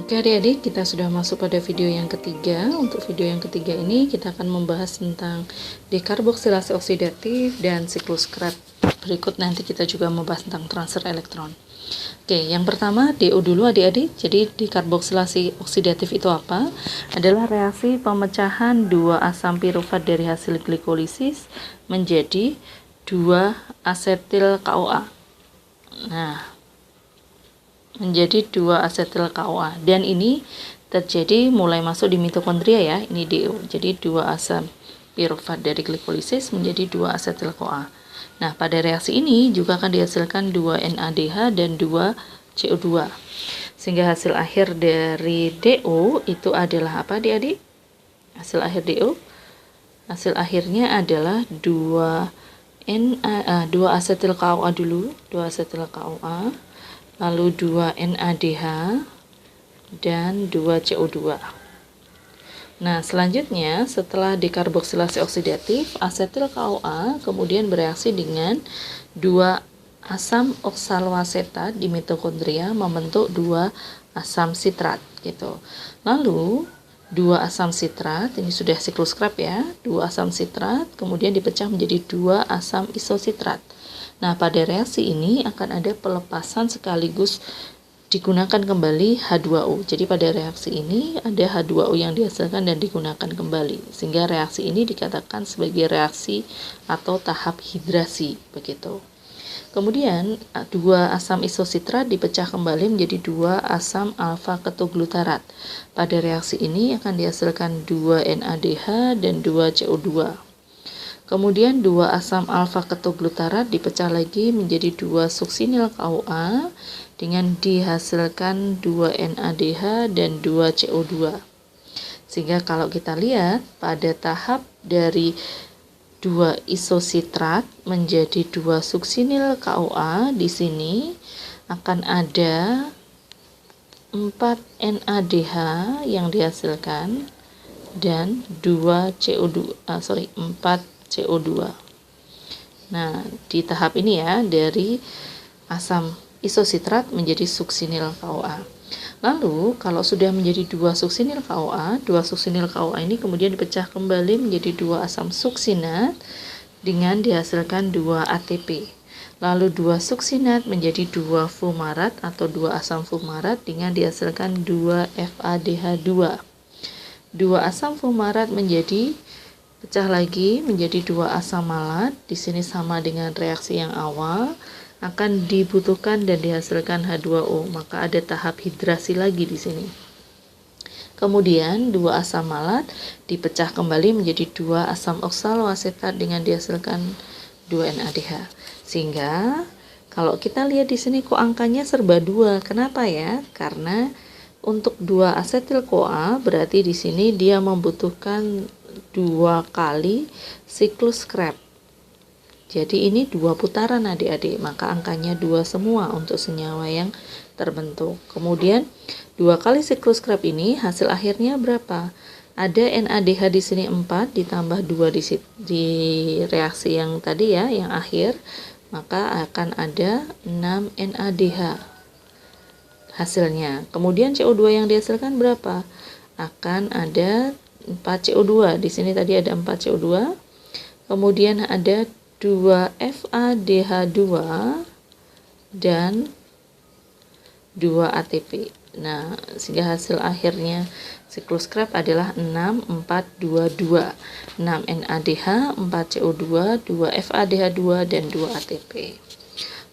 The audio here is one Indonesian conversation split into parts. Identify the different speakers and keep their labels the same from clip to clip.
Speaker 1: Oke adik-adik, kita sudah masuk pada video yang ketiga. Untuk video yang ketiga ini kita akan membahas tentang dekarboksilasi oksidatif dan siklus Krebs. Berikut nanti kita juga membahas tentang transfer elektron. Oke, yang pertama DO dulu adik-adik. Jadi dekarboksilasi oksidatif itu apa? Adalah reaksi pemecahan 2 asam pirufat dari hasil glikolisis menjadi 2 asetil KOA. Nah, menjadi 2 asetil KOA, dan ini terjadi mulai masuk di mitokondria ya, ini DO. Jadi 2 asam pirufat dari glikolisis menjadi 2 asetil KOA. Nah, pada reaksi ini juga akan dihasilkan 2 NADH dan 2 CO2. Sehingga hasil akhir dari DO itu adalah apa adik-adik? Hasil akhir DO, hasil akhirnya adalah 2 asetil KOA dulu, 2 asetil KOA, lalu 2 NADH dan 2 CO2. Nah, selanjutnya setelah dekarboksilasi oksidatif, asetil KOA kemudian bereaksi dengan 2 asam oksaloasetat di mitokondria membentuk 2 asam sitrat gitu. Lalu 2 asam sitrat, ini sudah siklus Krebs ya, 2 asam sitrat kemudian dipecah menjadi 2 asam isositrat. Nah, pada reaksi ini akan ada pelepasan sekaligus digunakan kembali H2O. Jadi pada reaksi ini ada H2O yang dihasilkan dan digunakan kembali. Sehingga reaksi ini dikatakan sebagai reaksi atau tahap hidrasi, begitu. Kemudian 2 asam isositrat dipecah kembali menjadi 2 asam alfa ketoglutarat. Pada reaksi ini akan dihasilkan 2 NADH dan 2 CO2. Kemudian 2 asam alfa ketoglutarat dipecah lagi menjadi 2 suksinil KOA dengan dihasilkan 2 NADH dan 2 CO2. Sehingga kalau kita lihat pada tahap dari 2 isositrat menjadi 2 suksinil KOA, di sini akan ada 4 NADH yang dihasilkan dan 4 CO2. Nah, di tahap ini ya, dari asam isositrat menjadi suksinil KOA. Lalu, kalau sudah menjadi 2 suksinil KOA, 2 suksinil KOA ini kemudian dipecah kembali menjadi 2 asam suksinat dengan dihasilkan 2 ATP. Lalu 2 suksinat menjadi 2 fumarat atau 2 asam fumarat dengan dihasilkan 2 FADH2. 2 asam fumarat menjadi pecah lagi menjadi 2 asam malat. Di sini sama dengan reaksi yang awal, akan dibutuhkan dan dihasilkan H2O, maka ada tahap hidrasi lagi di sini. Kemudian 2 asam malat dipecah kembali menjadi 2 asam oksaloasetat dengan dihasilkan 2 NADH. Sehingga kalau kita lihat di sini kok angkanya serba 2. Kenapa ya? Karena untuk 2 asetil CoA berarti di sini dia membutuhkan 2 kali siklus Krebs. Jadi ini 2 putaran adik-adik, maka angkanya 2 semua untuk senyawa yang terbentuk. Kemudian 2 kali siklus Krebs ini hasil akhirnya berapa? Ada NADH di sini 4 ditambah 2 di reaksi yang tadi ya, yang akhir, maka akan ada 6 NADH hasilnya. Kemudian CO2 yang dihasilkan berapa? Akan ada 4 CO2. Di sini tadi ada 4 CO2. Kemudian ada 2 FADH2 dan 2 ATP. Nah, sehingga hasil akhirnya siklus Krebs adalah 6, 4, 2, 2. 6 NADH, 4 CO2, 2 FADH2 dan 2 ATP.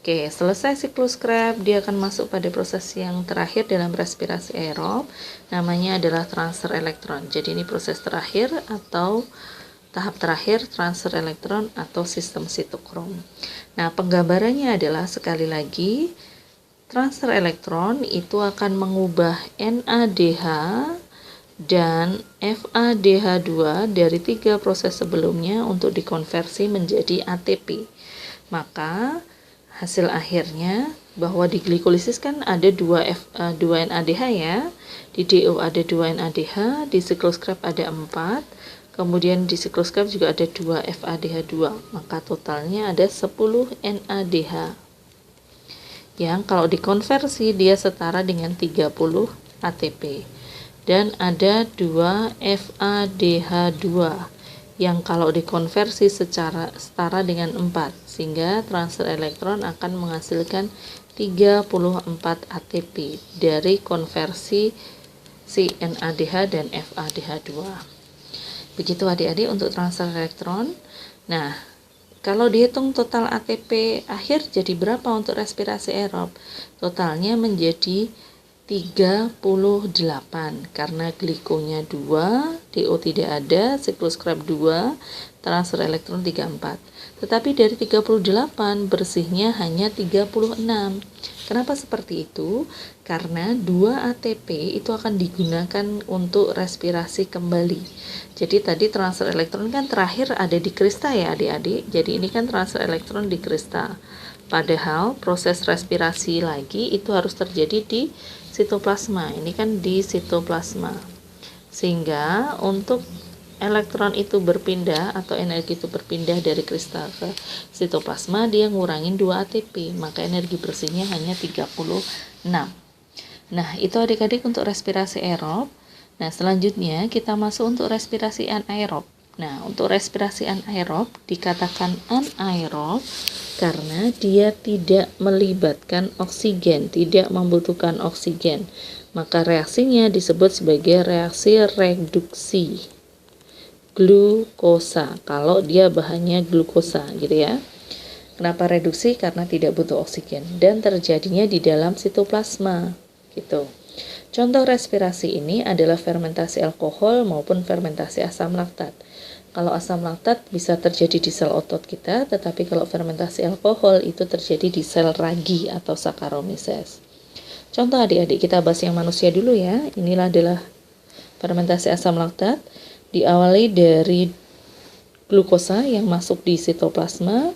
Speaker 1: Oke, selesai siklus Krebs, dia akan masuk pada proses yang terakhir dalam respirasi aerob, namanya adalah transfer elektron. Jadi ini proses terakhir atau tahap terakhir transfer elektron atau sistem sitokrom. Nah, penggambarannya adalah sekali lagi, transfer elektron itu akan mengubah NADH dan FADH2 dari 3 proses sebelumnya untuk dikonversi menjadi ATP. Maka hasil akhirnya bahwa di glikolisis kan ada 2 NADH ya, di DO ada 2 NADH, di siklus Krebs ada 4, kemudian di siklus Krebs juga ada 2 FADH2, maka totalnya ada 10 NADH yang kalau dikonversi dia setara dengan 30 ATP. Dan ada 2 FADH2 yang kalau dikonversi secara setara dengan 4, sehingga transfer elektron akan menghasilkan 34 ATP dari konversi si NADH dan FADH2. Begitu adik-adik untuk transfer elektron. Nah, kalau dihitung total ATP akhir jadi berapa untuk respirasi aerob? Totalnya menjadi 38 karena glikonya 2, DO tidak ada, siklus Krebs 2, transfer elektron 34. Tetapi dari 38 bersihnya hanya 36. Kenapa seperti itu? Karena 2 ATP itu akan digunakan untuk respirasi kembali. Jadi tadi transfer elektron kan terakhir ada di kristal ya adik-adik. Jadi ini kan transfer elektron di kristal. Padahal proses respirasi lagi itu harus terjadi di sitoplasma. Ini kan di sitoplasma. Sehingga untuk elektron itu berpindah atau energi itu berpindah dari kristal ke sitoplasma, dia ngurangin 2 ATP, maka energi bersihnya hanya 36. Nah, itu adik-adik untuk respirasi aerob. Nah, selanjutnya kita masuk untuk respirasi anaerob. Nah, untuk respirasi anaerob dikatakan anaerob karena dia tidak melibatkan oksigen, tidak membutuhkan oksigen. Maka reaksinya disebut sebagai reaksi reduksi glukosa kalau dia bahannya glukosa gitu ya. Kenapa reduksi? Karena tidak butuh oksigen dan terjadinya di dalam sitoplasma gitu. Contoh respirasi ini adalah fermentasi alkohol maupun fermentasi asam laktat. Kalau asam laktat bisa terjadi di sel otot kita, tetapi kalau fermentasi alkohol itu terjadi di sel ragi atau Saccharomyces. Contoh adik-adik, kita bahas yang manusia dulu ya. Inilah adalah fermentasi asam laktat. Diawali dari glukosa yang masuk di sitoplasma,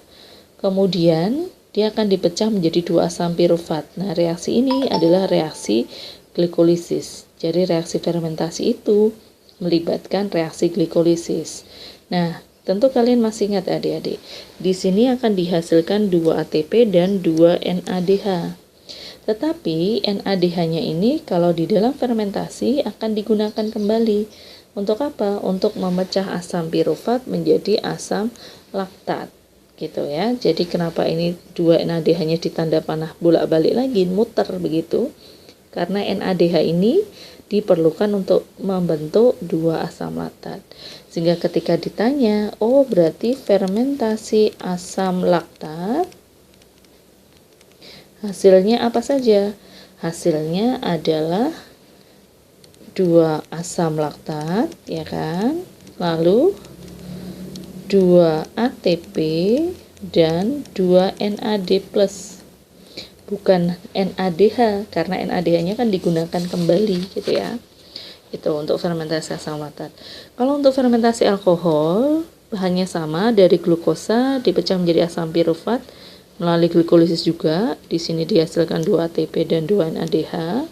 Speaker 1: kemudian dia akan dipecah menjadi 2 asam pirufat. Nah, reaksi ini adalah reaksi glikolisis. Jadi reaksi fermentasi itu melibatkan reaksi glikolisis. Nah, tentu kalian masih ingat adik-adik. Di sini akan dihasilkan 2 ATP dan 2 NADH. Tetapi NADH-nya ini kalau di dalam fermentasi akan digunakan kembali. Untuk apa? Untuk memecah asam pirufat menjadi asam laktat. Gitu ya. Jadi kenapa ini 2 NADH-nya ditanda panah bolak-balik lagi, muter begitu? Karena NADH ini diperlukan untuk membentuk 2 asam laktat. Sehingga ketika ditanya, oh berarti fermentasi asam laktat hasilnya apa saja? Hasilnya adalah 2 asam laktat, ya kan? Lalu 2 ATP dan 2 NAD+. Bukan NADH, karena NADH-nya kan digunakan kembali gitu ya. Itu untuk fermentasi asam laktat. Kalau untuk fermentasi alkohol, bahannya sama, dari glukosa dipecah menjadi asam pirufat melalui glikolisis juga. Di sini dihasilkan 2 ATP dan 2 NADH.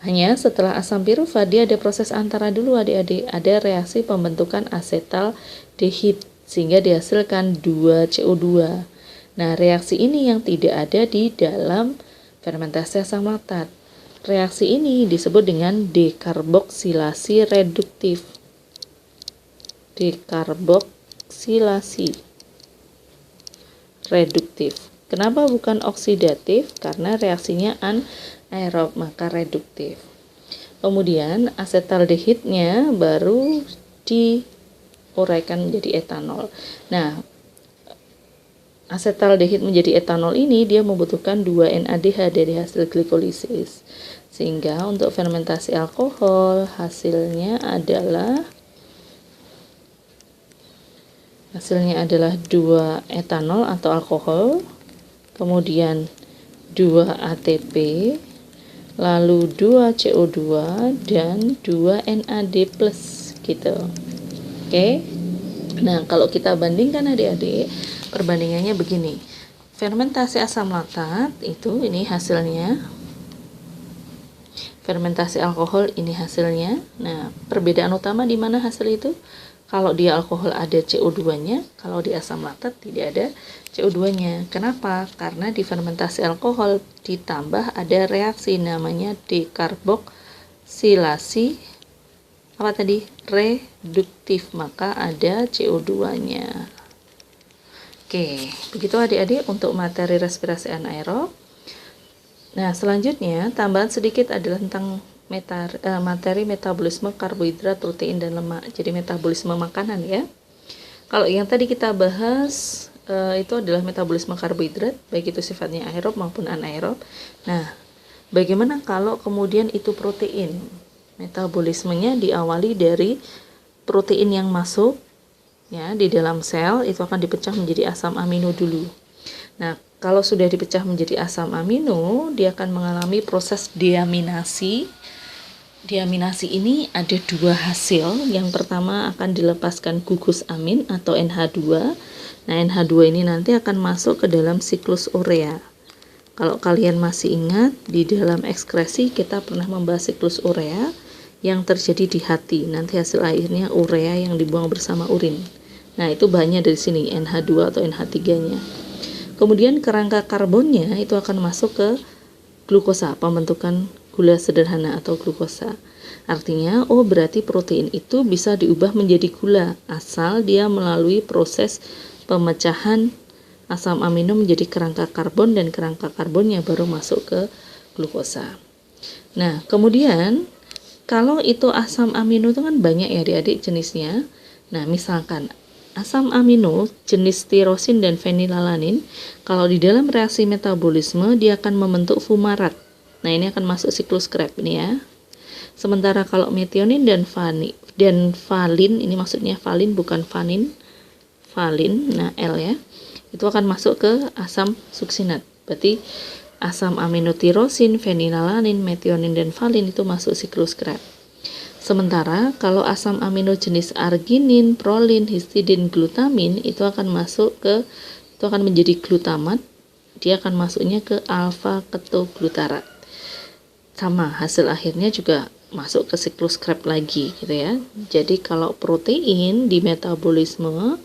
Speaker 1: Hanya setelah asam pirufat dia ada proses antara dulu adik-adik, ada reaksi pembentukan asetaldehid sehingga dihasilkan 2 CO2. Nah, reaksi ini yang tidak ada di dalam fermentasi asam laktat. Reaksi ini disebut dengan dekarboksilasi reduktif. Dekarboksilasi reduktif. Kenapa bukan oksidatif? Karena reaksinya anaerob, maka reduktif. Kemudian asetaldehidnya baru diuraikan menjadi etanol. Nah, asetaldehid menjadi etanol ini dia membutuhkan 2 NADH dari hasil glikolisis. Sehingga untuk fermentasi alkohol hasilnya adalah 2 etanol atau alkohol, kemudian 2 ATP, lalu 2 CO2 dan 2 NAD+ gitu. Oke. Nah, kalau kita bandingkan adik-adik, perbandingannya begini. Fermentasi asam laktat itu ini hasilnya. Fermentasi alkohol ini hasilnya. Nah, perbedaan utama di mana hasil itu? Kalau di alkohol ada CO2-nya, kalau di asam laktat tidak ada CO2-nya. Kenapa? Karena di fermentasi alkohol ditambah ada reaksi namanya dekarboksilasi silasi apa tadi? Reduktif, maka ada CO2-nya. Oke, begitu adik-adik untuk materi respirasi anaerob. Nah, selanjutnya tambahan sedikit adalah tentang materi metabolisme karbohidrat, protein, dan lemak. Jadi metabolisme makanan ya. Kalau yang tadi kita bahas itu adalah metabolisme karbohidrat, baik itu sifatnya aerob maupun anaerob. Nah, bagaimana kalau kemudian itu protein? Metabolismenya diawali dari protein yang masuk ya di dalam sel, itu akan dipecah menjadi asam amino dulu. Nah, kalau sudah dipecah menjadi asam amino, dia akan mengalami proses deaminasi. Deaminasi ini ada dua hasil. Yang pertama akan dilepaskan gugus amin atau NH2. Nah, NH2 ini nanti akan masuk ke dalam siklus urea. Kalau kalian masih ingat, di dalam ekskresi kita pernah membahas siklus urea yang terjadi di hati. Nanti hasil akhirnya urea yang dibuang bersama urin. Nah, itu bahannya dari sini, NH2 atau NH3-nya. Kemudian kerangka karbonnya itu akan masuk ke glukosa, pembentukan gula sederhana atau glukosa. Artinya, berarti protein itu bisa diubah menjadi gula, asal dia melalui proses pemecahan asam amino menjadi kerangka karbon, dan kerangka karbonnya baru masuk ke glukosa. Nah, kemudian kalau itu asam amino itu kan banyak ya adik-adik jenisnya. Nah, misalkan asam amino jenis tirosin dan fenilalanin, kalau di dalam reaksi metabolisme dia akan membentuk fumarat. Nah, ini akan masuk siklus Krebs ini ya. Sementara kalau metionin dan valin, ini maksudnya valin bukan vanin, valin, nah L ya, itu akan masuk ke asam suksinat. Berarti asam amino tirosin, fenilalanin, metionin dan valin itu masuk siklus Krebs. Sementara kalau asam amino jenis arginin, prolin, histidin, glutamin itu akan menjadi glutamat. Dia akan masuknya ke alfa ketoglutarat. Sama, hasil akhirnya juga masuk ke siklus Krebs lagi gitu ya. Jadi kalau protein di metabolisme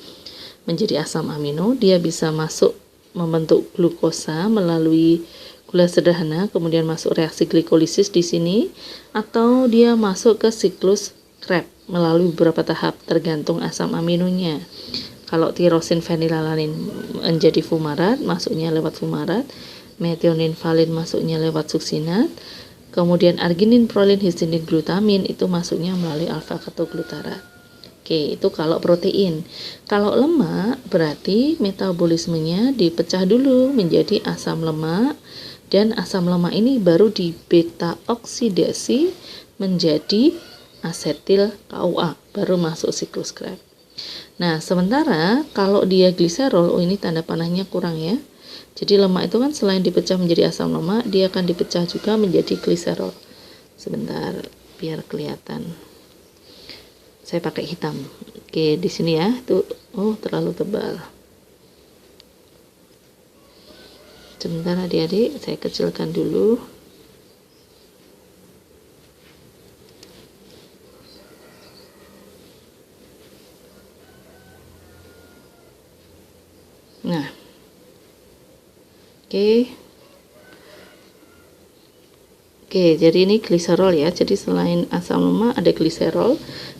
Speaker 1: menjadi asam amino, dia bisa masuk membentuk glukosa melalui gula sederhana, kemudian masuk reaksi glikolisis di sini, atau dia masuk ke siklus Krebs melalui beberapa tahap tergantung asam aminonya. Kalau tirosin fenilalanin menjadi fumarat, masuknya lewat fumarat, metionin valin masuknya lewat suksinat, kemudian arginin, prolin, histidin, glutamin itu masuknya melalui alfa ketoglutarat. Oke, itu kalau protein. Kalau lemak berarti metabolismenya dipecah dulu menjadi asam lemak, dan asam lemak ini baru di beta oksidasi menjadi asetil CoA, baru masuk siklus Krebs. Nah, sementara kalau dia gliserol, ini tanda panahnya kurang ya. Jadi lemak itu kan selain dipecah menjadi asam lemak, dia akan dipecah juga menjadi gliserol. Sebentar biar kelihatan. Saya pakai hitam. Oke, di sini ya. Itu terlalu tebal. Sebentar adik-adik, saya kecilkan dulu. Nah, oke, jadi ini gliserol ya. Jadi selain asam lemak ada gliserol.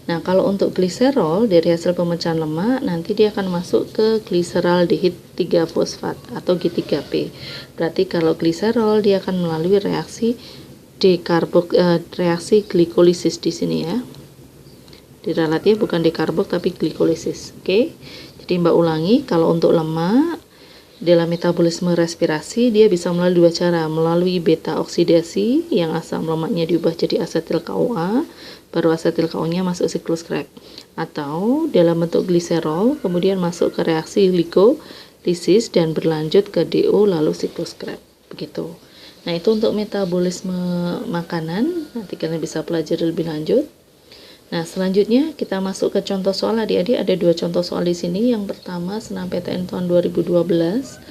Speaker 1: Nah, kalau untuk gliserol dari hasil pemecahan lemak, nanti dia akan masuk ke gliseraldehid 3 fosfat atau G3P. Berarti kalau gliserol dia akan melalui reaksi reaksi glikolisis di sini ya. Diralatnya bukan dekarbok tapi glikolisis. Oke. Jadi Mbak ulangi, kalau untuk lemak dalam metabolisme respirasi dia bisa melalui dua cara, melalui beta oksidasi yang asam lemaknya diubah jadi asetil CoA, baru asetil CoA-nya masuk siklus Krebs, atau dalam bentuk gliserol kemudian masuk ke reaksi glikolisis dan berlanjut ke DO lalu siklus Krebs. Begitu. Nah, itu untuk metabolisme makanan, nanti kalian bisa pelajari lebih lanjut. Nah, selanjutnya kita masuk ke contoh soal. Adik-adik ada dua contoh soal di sini. Yang pertama SNMPTN tahun 2012,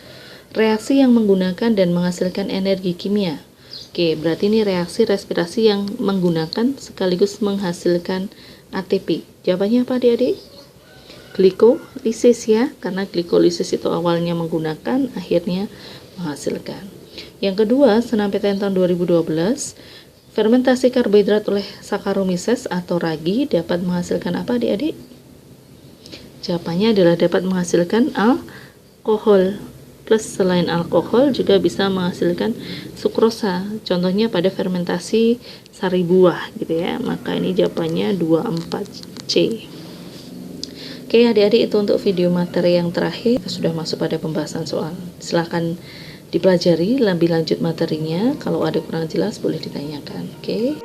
Speaker 1: reaksi yang menggunakan dan menghasilkan energi kimia. Oke, berarti ini reaksi respirasi yang menggunakan sekaligus menghasilkan ATP. Jawabannya apa adik-adik? Glikolisis ya, karena glikolisis itu awalnya menggunakan, akhirnya menghasilkan. Yang kedua SNMPTN tahun 2012, Fermentasi karbohidrat oleh Saccharomyces atau ragi dapat menghasilkan apa adik-adik? Jawabannya adalah dapat menghasilkan alkohol. Plus selain alkohol juga bisa menghasilkan sukrosa. Contohnya pada fermentasi sari buah gitu ya. Maka ini jawabannya 24C. Oke adik-adik, itu untuk video materi yang terakhir. Kita sudah masuk pada pembahasan soal. Silahkan dipelajari lebih lanjut materinya. Kalau ada kurang jelas boleh ditanyakan. Oke.